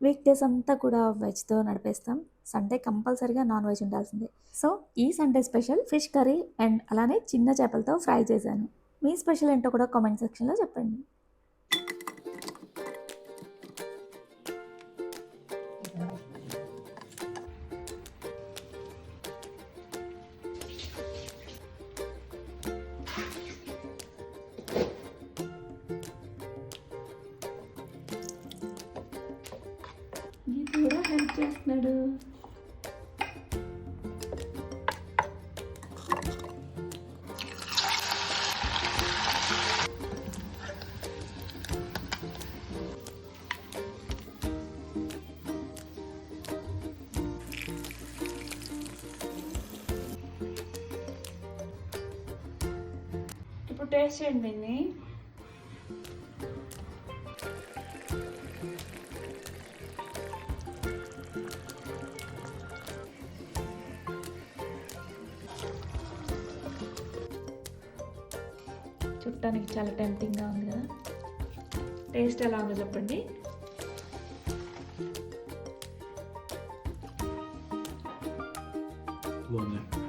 Week days అంతా కూడా వెజ్తో నడిపేస్తాం. Sunday కంపల్సరీగా నాన్ వెజ్ ఉండాల్సిందే. సో ఈ Sunday special fish curry and అలానే చిన్న చేపలతో ఫ్రై చేశాను. మీ స్పెషల్ ఏంటో కూడా కామెంట్ సెక్షన్లో చెప్పండి. ఇది కూడా హెల్ప్ చేస్తున్నాడు. ఇప్పుడు టేస్ట్ చేయండి దీన్ని. చూడటానికి చాలా టెంప్టింగ్గా ఉంది కదా. టేస్ట్ ఎలా ఉందో చెప్పండి. బాగుంది.